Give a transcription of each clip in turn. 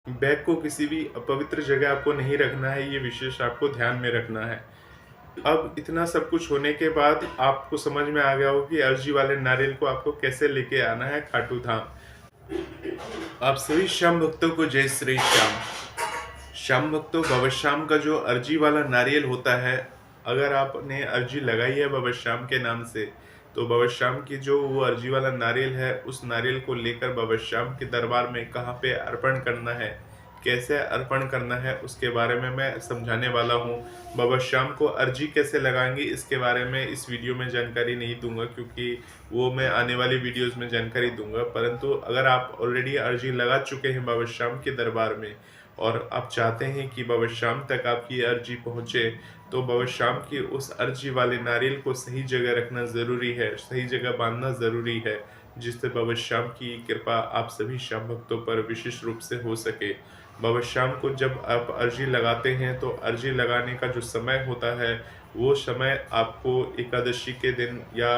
Bag को किसी भी अपवित्र जगह आपको नहीं रखना है, ये विशेष आपको ध्यान में रखना है। अब इतना सब कुछ होने के बाद आपको समझ में आ गया हो कि अर्जी वाले नारियल को आपको कैसे लेके आना है खाटू धाम। आप सभी श्याम भक्तों को जय श्री श्याम। श्याम भक्तों, बाबा श्याम का जो अर्जी वाला नारियल होता है, अगर आपने अर्जी लगाई है बाबा श्याम के नाम से, तो बाबा श्याम की जो वो अर्जी वाला नारियल है, उस नारियल को लेकर बाबा श्याम के दरबार में कहाँ पे अर्पण करना है, कैसे अर्पण करना है, उसके बारे में मैं समझाने वाला हूँ। बाबा श्याम को अर्जी कैसे लगाएंगे इसके बारे में इस वीडियो में जानकारी नहीं दूंगा, क्योंकि वो मैं आने वाली वीडियोस में जानकारी दूंगा। परंतु अगर आप ऑलरेडी अर्जी लगा चुके हैं बाबा श्याम के दरबार में और आप चाहते हैं कि बाबा श्याम तक आपकी अर्जी पहुंचे, तो बाबा श्याम की उस अर्जी वाले नारियल को सही जगह रखना ज़रूरी है, सही जगह बांधना ज़रूरी है, जिससे बाबा श्याम की कृपा आप सभी श्याम भक्तों पर विशेष रूप से हो सके। बाबा श्याम को जब आप अर्जी लगाते हैं तो अर्जी लगाने का जो समय होता है, वो समय आपको एकादशी के दिन या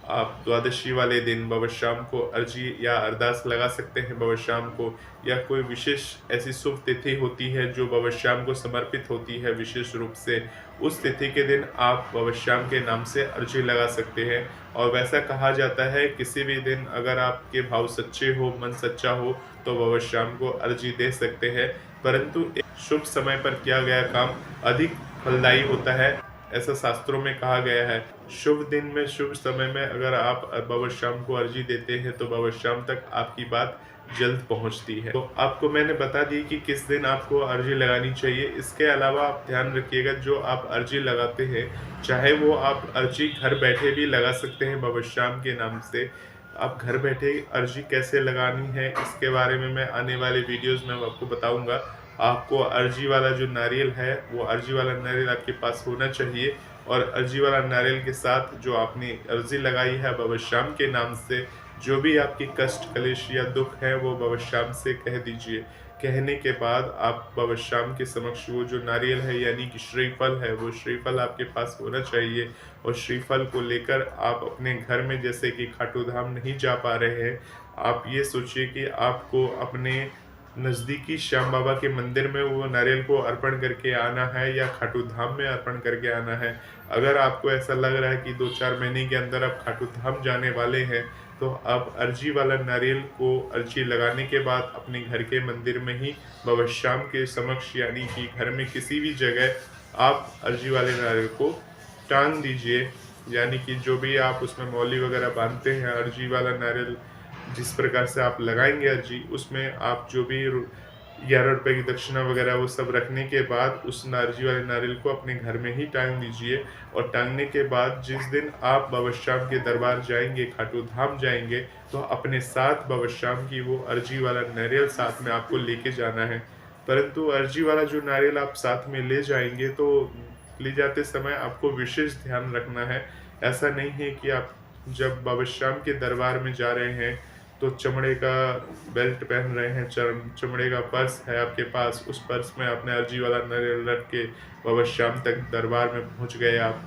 आप द्वादशी वाले दिन बाबा श्याम को अर्जी या अरदास लगा सकते हैं बाबा श्याम को, या कोई विशेष ऐसी शुभ तिथि होती है जो बाबा श्याम को समर्पित होती है विशेष रूप से, उस तिथि के दिन आप बाबा श्याम के नाम से अर्जी लगा सकते हैं। और वैसा कहा जाता है किसी भी दिन अगर आपके भाव सच्चे हो, मन सच्चा हो, तो बाबा श्याम को अर्जी दे सकते हैं। परंतु एक शुभ समय पर किया गया काम अधिक फलदायी होता है, ऐसा शास्त्रों में कहा गया है। शुभ दिन में, शुभ समय में अगर आप बाबा श्याम को अर्जी देते हैं तो बाबा श्याम तक आपकी बात जल्द पहुंचती है। तो आपको मैंने बता दी कि किस दिन आपको अर्जी लगानी चाहिए। इसके अलावा आप ध्यान रखिएगा, जो आप अर्जी लगाते हैं, चाहे वो आप अर्जी घर बैठे भी लगा सकते हैं बाबा श्याम के नाम से। आप घर बैठे अर्जी कैसे लगानी है इसके बारे में मैं आने वाले वीडियोस में आपको बताऊंगा। आपको अर्जी वाला जो नारियल है, वो अर्जी वाला नारियल आपके पास होना चाहिए, और अर्जी वाला नारियल के साथ जो आपने अर्जी लगाई है बाबा श्याम के नाम से, जो भी आपकी कष्ट कलेश या दुख है वो बाबा श्याम से कह दीजिए। कहने के बाद आप बाबा श्याम के समक्ष वो जो नारियल है यानी कि श्रीफल है, वो श्रीफल आपके पास होना चाहिए। और श्रीफल को लेकर आप अपने घर में, जैसे कि खाटू धाम नहीं जा पा रहे हैं, आप ये सोचिए कि आपको अपने नज़दीकी श्याम बाबा के मंदिर में वो नारियल को अर्पण करके आना है या खाटू धाम में अर्पण करके आना है। अगर आपको ऐसा लग रहा है कि 2-4 महीने के अंदर आप खाटू धाम जाने वाले हैं, तो आप अर्जी वाला नारियल को अर्जी लगाने के बाद अपने घर के मंदिर में ही बाबा श्याम के समक्ष, यानी कि घर में किसी भी जगह आप अर्जी वाले नारियल को टांग दीजिए। यानी कि जो भी आप उसमें मौली वगैरह बांधते हैं, अर्जी वाला नारियल जिस प्रकार से आप लगाएंगे अर्जी, उसमें आप जो भी 11 रुपये की दक्षिणा वगैरह वो सब रखने के बाद उस अर्जी वाले नारियल को अपने घर में ही टांग दीजिए। और टांगने के बाद जिस दिन आप बाबा श्याम के दरबार जाएंगे, खाटू धाम जाएंगे, तो अपने साथ बाबा श्याम की वो अर्जी वाला नारियल साथ में आपको लेके जाना है। परंतु अर्जी वाला जो नारियल आप साथ में ले जाएंगे, तो ले जाते समय आपको विशेष ध्यान रखना है। ऐसा नहीं है कि आप जब बाबा श्याम के दरबार में जा रहे हैं तो चमड़े का बेल्ट पहन रहे हैं, चमड़े का पर्स है आपके पास, उस पर्स में आपने अर्जी वाला नारियल रख के बाबा श्याम तक दरबार में पहुंच गए आप।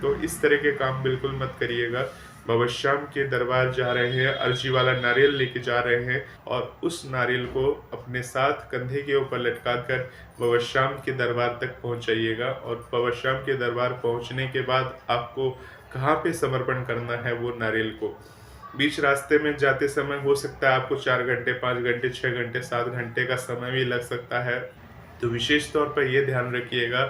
तो इस तरह के काम बिल्कुल मत करिएगा। बाबा श्याम के दरबार जा रहे हैं, अर्जी वाला नारियल लेके जा रहे हैं, और उस नारियल को अपने साथ कंधे के ऊपर लटका कर बाबा श्याम के दरबार तक पहुंचाइएगा। और बाबा श्याम के दरबार पहुंचने के बाद आपको कहाँ पे समर्पण करना है वो नारियल को, बीच रास्ते में जाते समय हो सकता है आपको 4 घंटे, 5 घंटे, 6 घंटे, 7 घंटे का समय भी लग सकता है। तो विशेष तौर पर ये ध्यान रखिएगा,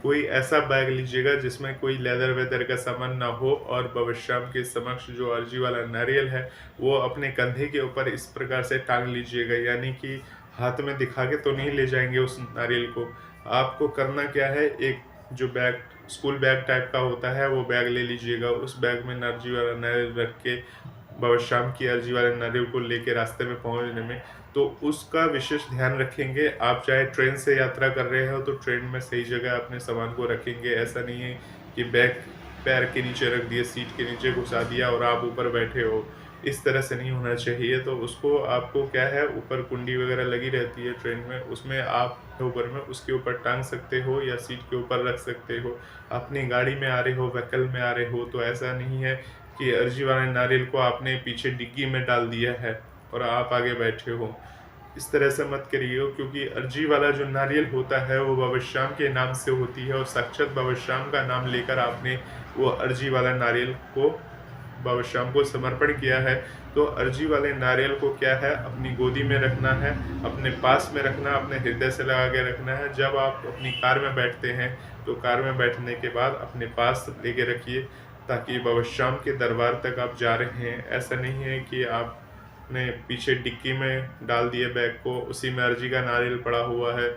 कोई ऐसा बैग लीजिएगा जिसमें कोई लेदर वेदर का सामान ना हो, और बाबा श्याम के समक्ष जो अर्जी वाला नारियल है वो अपने कंधे के ऊपर इस प्रकार से टांग लीजिएगा। यानी कि हाथ में दिखा के तो नहीं ले जाएंगे उस नारियल को। आपको करना क्या है, एक जो बैग, स्कूल बैग टाइप का होता है, वो बैग ले लीजिएगा। उस बैग में अर्जी वाला नारियल रख के बाबा श्याम की अर्जी वाले नारियल को लेके रास्ते में पहुंचने में, तो उसका विशेष ध्यान रखेंगे। आप चाहे ट्रेन से यात्रा कर रहे हो तो ट्रेन में सही जगह अपने सामान को रखेंगे। ऐसा नहीं है कि बैग पैर के नीचे रख दिया, सीट के नीचे घुसा दिया और आप ऊपर बैठे हो, इस तरह से नहीं होना चाहिए। तो उसको आपको क्या है, ऊपर कुंडी वगैरह लगी रहती है ट्रेन में, उसमें आप ऊपर में उसके ऊपर टांग सकते हो या सीट के ऊपर रख सकते हो। अपनी गाड़ी में आ रहे हो, व्हीकल में आ रहे हो, तो ऐसा नहीं है कि अर्जी वाले नारियल को आपने पीछे डिग्गी में डाल दिया है और आप आगे बैठे हो। इस तरह से मत करिएगा, क्योंकि अर्जी वाला जो नारियल होता है वो बाबा श्याम के नाम से होती है और साक्षात बाबा श्याम का नाम लेकर आपने वो अर्जी वाला नारियल को बाबा श्याम को समर्पण किया है। तो अर्जी वाले नारियल को क्या है, अपनी गोदी में रखना है, अपने पास में रखना, अपने हृदय से लगा के रखना है। जब आप अपनी कार में बैठते हैं तो कार में बैठने के बाद अपने पास लेके रखिए, ताकि बाबा श्याम के दरबार तक आप जा रहे हैं। ऐसा नहीं है कि आपने पीछे डिक्की में डाल दिए बैग को, उसी में अर्जी का नारियल पड़ा हुआ है,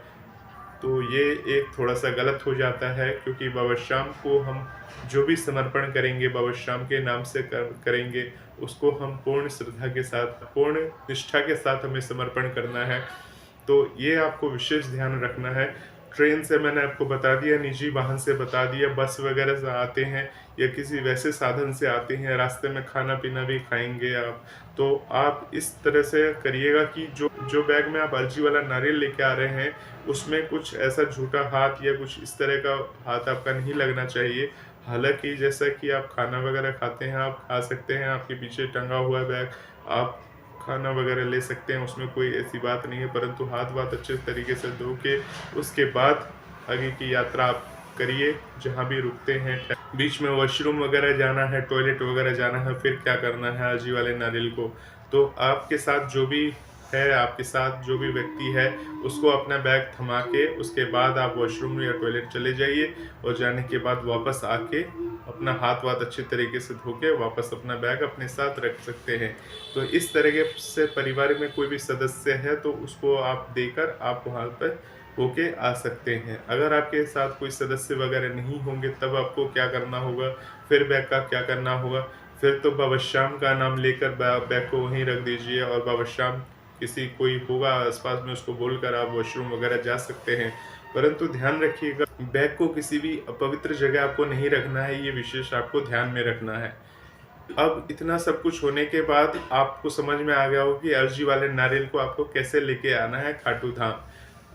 तो ये एक थोड़ा सा गलत हो जाता है। क्योंकि बाबा श्याम को हम जो भी समर्पण करेंगे बाबा श्याम के नाम से करेंगे, उसको हम पूर्ण श्रद्धा के साथ, पूर्ण निष्ठा के साथ हमें समर्पण करना है। तो ये आपको विशेष ध्यान रखना है। ट्रेन से मैंने आपको बता दिया, निजी वाहन से बता दिया, बस वगैरह से आते हैं या किसी वैसे साधन से आते हैं, रास्ते में खाना पीना भी खाएंगे आप, तो आप इस तरह से करिएगा कि जो बैग में आप अर्जी वाला नारियल लेके आ रहे हैं उसमें कुछ ऐसा झूठा हाथ या कुछ इस तरह का हाथ आपका नहीं लगना चाहिए। हालांकि जैसा कि आप खाना वगैरह खाते हैं, आप खा सकते हैं, आपके पीछे टंगा हुआ बैग, आप खाना वगैरह ले सकते हैं, उसमें कोई ऐसी बात नहीं है। परंतु हाथ अच्छे तरीके से धो के उसके बाद आगे की यात्रा आप करिए। जहाँ भी रुकते हैं, बीच में वॉशरूम वगैरह जाना है, टॉयलेट वगैरह जाना है, फिर क्या करना है अर्जी वाले नारियल को, तो आपके साथ जो भी है, आपके साथ जो भी व्यक्ति है, उसको अपना बैग थमा के उसके बाद आप वॉशरूम या टॉयलेट चले जाइए और जाने के बाद वापस आके अपना हाथ अच्छे तरीके से धो के वापस अपना बैग अपने साथ रख सकते हैं। तो इस तरीके से परिवार में कोई भी सदस्य है तो उसको आप देकर आप वहाँ पर होके आ सकते हैं। अगर आपके साथ कोई सदस्य वगैरह नहीं होंगे तब आपको क्या करना होगा, फिर बैग का क्या करना होगा, फिर तो बाबा श्याम का नाम लेकर बैग को वहीं रख दीजिए और बाबा श्याम किसी कोई होगा आसपास में उसको बोलकर आप वॉशरूम वगैरह जा सकते हैं। परंतु ध्यान रखिएगा, बैग को किसी भी अपवित्र जगह आपको नहीं रखना है, ये विशेष आपको ध्यान में रखना है। अब इतना सब कुछ होने के बाद आपको समझ में आ गया हो कि अर्जी वाले नारियल को आपको कैसे लेके आना है खाटू धाम।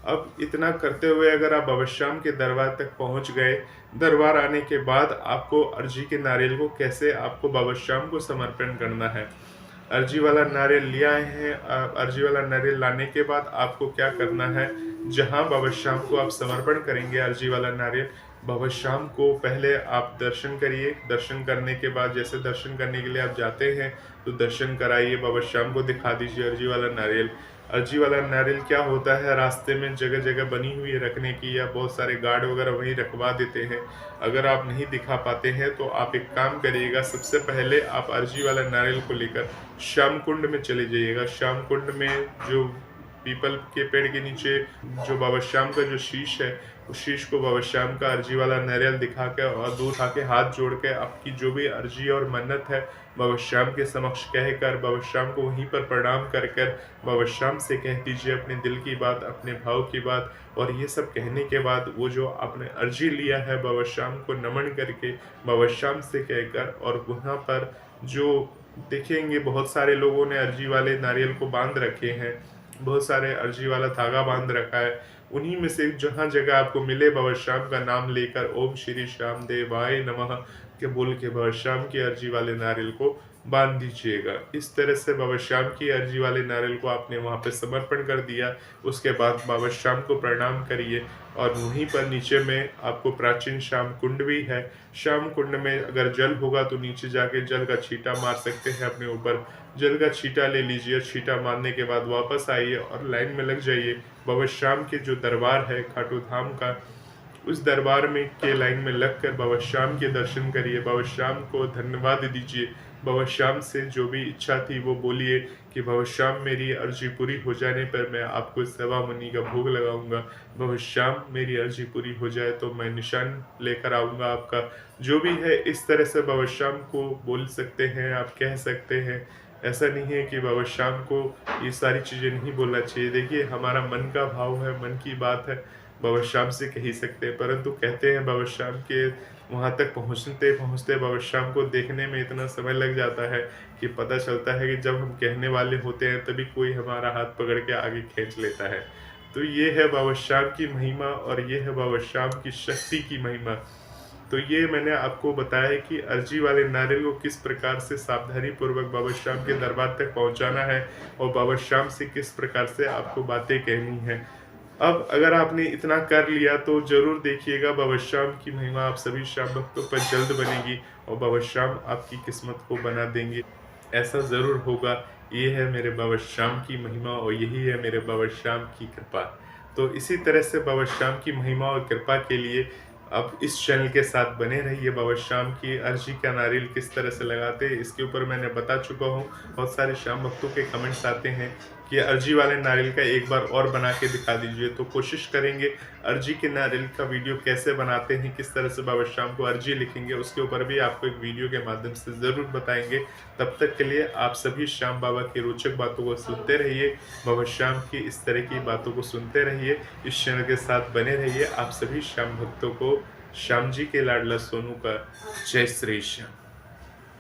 अब इतना करते हुए अगर आप बाबा श्याम के दरबार तक पहुंच गए, दरबार आने के बाद आपको अर्जी के नारियल को कैसे आपको बाबा श्याम को समर्पण करना है। अर्जी वाला नारियल ले आए हैं, अर्जी वाला नारियल लाने के बाद आपको क्या करना है, जहां बाबा श्याम को आप समर्पण करेंगे अर्जी वाला नारियल, बाबा श्याम को पहले आप दर्शन करिए। दर्शन करने के बाद, जैसे दर्शन करने के लिए आप जाते हैं तो दर्शन कराइए, बाबा श्याम को दिखा दीजिए अर्जी वाला नारियल। अर्जी वाला नारियल क्या होता है, रास्ते में जगह जगह बनी हुई है रखने की, या बहुत सारे गार्ड वगैरह वहीं रखवा देते हैं। अगर आप नहीं दिखा पाते हैं तो आप एक काम करिएगा, सबसे पहले आप अर्जी वाला नारियल को लेकर श्याम कुंड में चले जाइएगा। श्याम कुंड में जो पीपल के पेड़ के नीचे जो बाबा श्याम का जो शीश है, उस शीश को बाबा श्याम का अर्जी वाला नारियल दिखा के और दूर आके हाथ जोड़ के आपकी जो भी अर्जी और मन्नत है बाबा श्याम के समक्ष कहकर, बाबा श्याम को वहीं पर प्रणाम कर कर बाबा श्याम से कह दीजिए अपने दिल की बात, अपने भाव की बात। और ये सब कहने के बाद वो जो आपने अर्जी लिया है बाबा श्याम को नमन करके बाबा श्याम से कहकर, और वहाँ पर जो देखेंगे बहुत सारे लोगों ने अर्जी वाले नारियल को बांध रखे हैं, बहुत सारे अर्जी वाला धागा बांध रखा है, उन्हीं में से जहाँ जगह आपको मिले बाबा श्याम का नाम लेकर ओम श्री श्याम देवाय नमः के बोल के बाबा श्याम की अर्जी वाले नारियल को बांध दीजिएगा। इस तरह से बाबा श्याम की अर्जी वाले नारियल को आपने वहाँ पे समर्पण कर दिया। उसके बाद बाबा श्याम को प्रणाम करिए और वहीं पर नीचे में आपको प्राचीन श्याम कुंड भी है। श्याम कुंड में अगर जल होगा तो नीचे जाके जल का छींटा मार सकते हैं अपने ऊपर, जल का छींटा ले लीजिए। छींटा मारने के बाद वापस आइए और लाइन में लग जाइए। बाबा श्याम के जो दरबार है खाटू धाम का, उस दरबार में के लाइन में लगकर बाबा श्याम के दर्शन करिए। बाबा श्याम को धन्यवाद दीजिए। बाबा श्याम से जो भी इच्छा थी वो बोलिए कि बाबा श्याम मेरी अर्जी पूरी हो जाने पर मैं आपको सेवा मुनि का भोग लगाऊंगा। बाबा श्याम मेरी अर्जी पूरी हो जाए तो मैं निशान लेकर आऊँगा आपका, जो भी है। इस तरह से बाबा श्याम को बोल सकते हैं, आप कह सकते हैं। ऐसा नहीं है कि बाबा श्याम को ये सारी चीज़ें नहीं बोलना चाहिए। देखिए हमारा मन का भाव है, मन की बात है, बाबा श्याम से कह ही सकते हैं। परंतु कहते हैं बाबा श्याम के वहाँ तक पहुँचते पहुँचते बाबा श्याम को देखने में इतना समय लग जाता है कि पता चलता है कि जब हम कहने वाले होते हैं तभी कोई हमारा हाथ पकड़ के आगे खींच लेता है। तो ये है बाबा श्याम की महिमा और ये है बाबा श्याम की शक्ति की महिमा। तो ये मैंने आपको बताया है कि अर्जी वाले नारियल को किस प्रकार से सावधानी पूर्वक बाबा श्याम के दरबार तक पहुंचाना है और बाबा श्याम से किस प्रकार से आपको बातें कहनी है। अब अगर आपने इतना कर लिया तो जरूर देखिएगा बाबा श्याम की महिमा आप सभी श्याम भक्तों पर जल्द बनेगी और बाबा श्याम आपकी किस्मत को बना देंगे। ऐसा जरूर होगा। ये है मेरे बाबा श्याम की महिमा और यही है मेरे बाबा श्याम की कृपा। तो इसी तरह से बाबा श्याम की महिमा और कृपा के लिए आप इस चैनल के साथ बने रहिए। बाबा श्याम की अर्जी का नारियल किस तरह से लगाते हैं इसके ऊपर मैंने बता चुका हूँ। बहुत सारे श्याम भक्तों के कमेंट्स आते हैं कि अर्जी वाले नारियल का एक बार और बना के दिखा दीजिए, तो कोशिश करेंगे अर्जी के नारियल का वीडियो कैसे बनाते हैं, किस तरह से बाबा श्याम को अर्जी लिखेंगे, उसके ऊपर भी आपको एक वीडियो के माध्यम से ज़रूर बताएंगे। तब तक के लिए आप सभी श्याम बाबा की रोचक बातों को सुनते रहिए, बाबा श्याम की इस तरह की बातों को सुनते रहिए, इस चैनल के साथ बने रहिए। आप सभी श्याम भक्तों को श्याम जी के लाडला सोनू का जय श्री श्याम।